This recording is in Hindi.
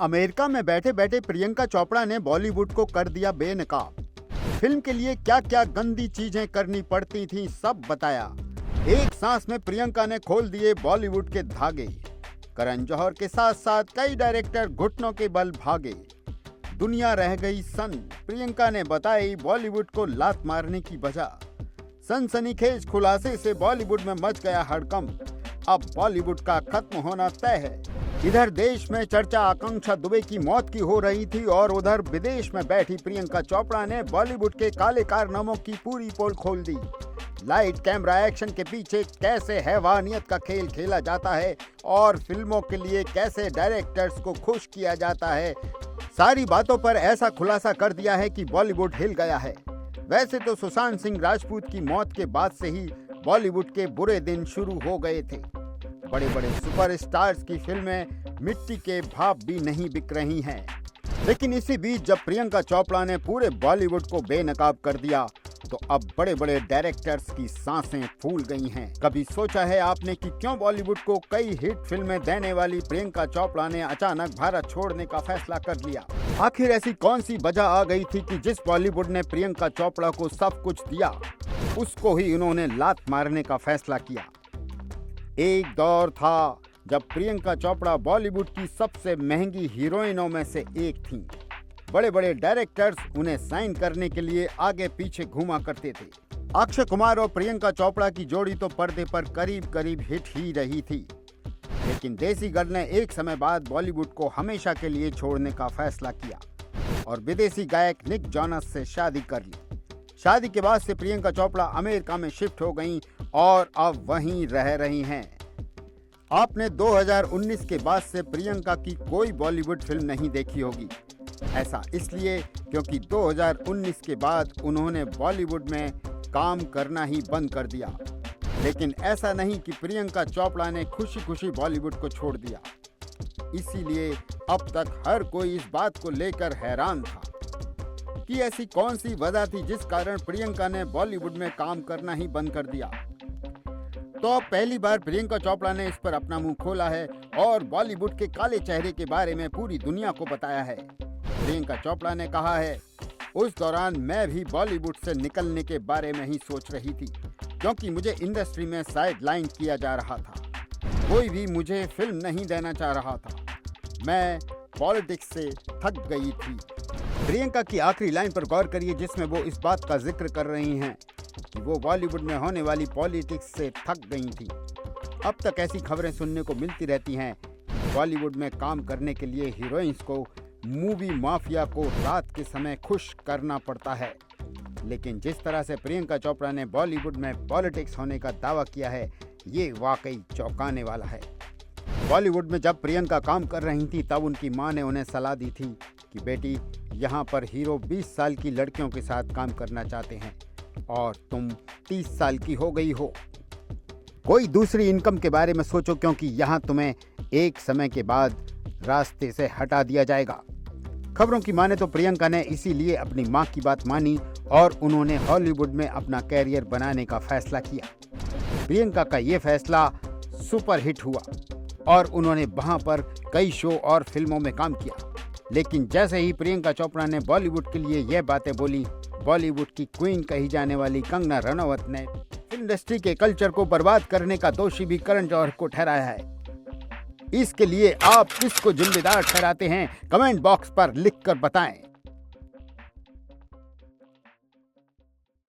अमेरिका में बैठे बैठे प्रियंका चोपड़ा ने बॉलीवुड को कर दिया बेनकाब। फिल्म के लिए क्या क्या गंदी चीजें करनी पड़ती थीं सब बताया। एक सांस में प्रियंका ने खोल दिए बॉलीवुड के धागे। करण जौहर के साथ साथ कई डायरेक्टर घुटनों के बल भागे। दुनिया रह गई सन। प्रियंका ने बताई बॉलीवुड को लात मारने की वजह। सनसनीखेज खुलासे से बॉलीवुड में मच गया हड़कंप। अब बॉलीवुड का खत्म होना तय है। इधर देश में चर्चा आकांक्षा दुबे की मौत की हो रही थी और उधर विदेश में बैठी प्रियंका चोपड़ा ने बॉलीवुड के काले कारनामों की पूरी पोल खोल दी। लाइट कैमरा एक्शन के पीछे कैसे हैवानियत का खेल खेला जाता है और फिल्मों के लिए कैसे डायरेक्टर्स को खुश किया जाता है, सारी बातों पर ऐसा खुलासा कर दिया है कि बॉलीवुड हिल गया है। वैसे तो सुशांत सिंह राजपूत की मौत के बाद से ही बॉलीवुड के बुरे दिन शुरू हो गए थे। बड़े बड़े सुपरस्टार्स की फिल्में मिट्टी के भाव भी नहीं बिक रही हैं। लेकिन इसी बीच जब प्रियंका चोपड़ा ने पूरे बॉलीवुड को बेनकाब कर दिया तो अब बड़े बड़े डायरेक्टर्स की सांसें फूल गई हैं। कभी सोचा है आपने कि क्यों बॉलीवुड को कई हिट फिल्में देने वाली प्रियंका चोपड़ा ने अचानक भारत छोड़ने का फैसला कर लिया? आखिर ऐसी कौन सी वजह आ गई थी कि जिस बॉलीवुड ने प्रियंका चोपड़ा को सब कुछ दिया उसको ही उन्होंने लात मारने का फैसला किया? एक दौर था जब प्रियंका चोपड़ा बॉलीवुड की सबसे महंगी हीरोइनों में से एक थीं। बड़े बड़े डायरेक्टर्स उन्हें साइन करने के लिए आगे पीछे घूमा करते थे। अक्षय कुमार और प्रियंका चोपड़ा की जोड़ी तो पर्दे पर करीब करीब हिट ही रही थी। लेकिन देसी गर्ल ने एक समय बाद बॉलीवुड को हमेशा के लिए छोड़ने का फैसला किया और विदेशी गायक निक जोनस से शादी कर ली। शादी के बाद से प्रियंका चोपड़ा अमेरिका में शिफ्ट हो गईं और अब वहीं रह रही हैं। आपने 2019 के बाद से प्रियंका की कोई बॉलीवुड फिल्म नहीं देखी होगी। ऐसा इसलिए क्योंकि 2019 के बाद उन्होंने बॉलीवुड में काम करना ही बंद कर दिया। लेकिन ऐसा नहीं कि प्रियंका चोपड़ा ने खुशी खुशी बॉलीवुड को छोड़ दिया। इसीलिए अब तक हर कोई इस बात को लेकर हैरान था कि ऐसी कौन सी वजह थी जिस कारण प्रियंका ने बॉलीवुड में काम करना ही बंद कर दिया। तो अब पहली बार प्रियंका चोपड़ा ने इस पर अपना मुंह खोला है और बॉलीवुड के काले चेहरे के बारे में पूरी दुनिया को बताया है। प्रियंका चोपड़ा ने कहा है, उस दौरान मैं भी बॉलीवुड से निकलने के बारे में ही सोच रही थी क्योंकि मुझे इंडस्ट्री में साइड लाइन किया जा रहा था। कोई भी मुझे फिल्म नहीं देना चाह रहा था। मैं पॉलिटिक्स से थक गई थी। प्रियंका की आखिरी लाइन पर गौर करिए जिसमें वो इस बात का जिक्र कर रही हैं कि वो बॉलीवुड में होने वाली पॉलिटिक्स से थक गई थी। अब तक ऐसी खबरें सुनने को मिलती रहती हैं कि बॉलीवुड में काम करने के लिए हीरोइंस को मूवी माफिया को रात के समय खुश करना पड़ता है। लेकिन जिस तरह से प्रियंका चोपड़ा ने बॉलीवुड में पॉलिटिक्स होने का दावा किया है, ये वाकई चौंकाने वाला है। बॉलीवुड में जब प्रियंका काम कर रही थी तब उनकी मां ने उन्हें सलाह दी थी कि बेटी, यहाँ पर हीरो 20 साल की लड़कियों के साथ काम करना चाहते हैं और तुम 30 साल की हो गई हो। कोई दूसरी इनकम के बारे में सोचो क्योंकि यहाँ तुम्हें एक समय के बाद रास्ते से हटा दिया जाएगा। खबरों की माने तो प्रियंका ने इसीलिए अपनी मां की बात मानी और उन्होंने हॉलीवुड में अपना कैरियर बनाने का फैसला किया। प्रियंका का ये फैसला सुपर हिट हुआ और उन्होंने वहां पर कई शो और फिल्मों में काम किया। लेकिन जैसे ही प्रियंका चोपड़ा ने बॉलीवुड के लिए यह बातें बोली, बॉलीवुड की क्वीन कही जाने वाली कंगना रनौत ने इंडस्ट्री के कल्चर को बर्बाद करने का दोषी भी करण जौहर को ठहराया है। इसके लिए आप किसको जिम्मेदार ठहराते हैं? कमेंट बॉक्स पर लिखकर बताएं।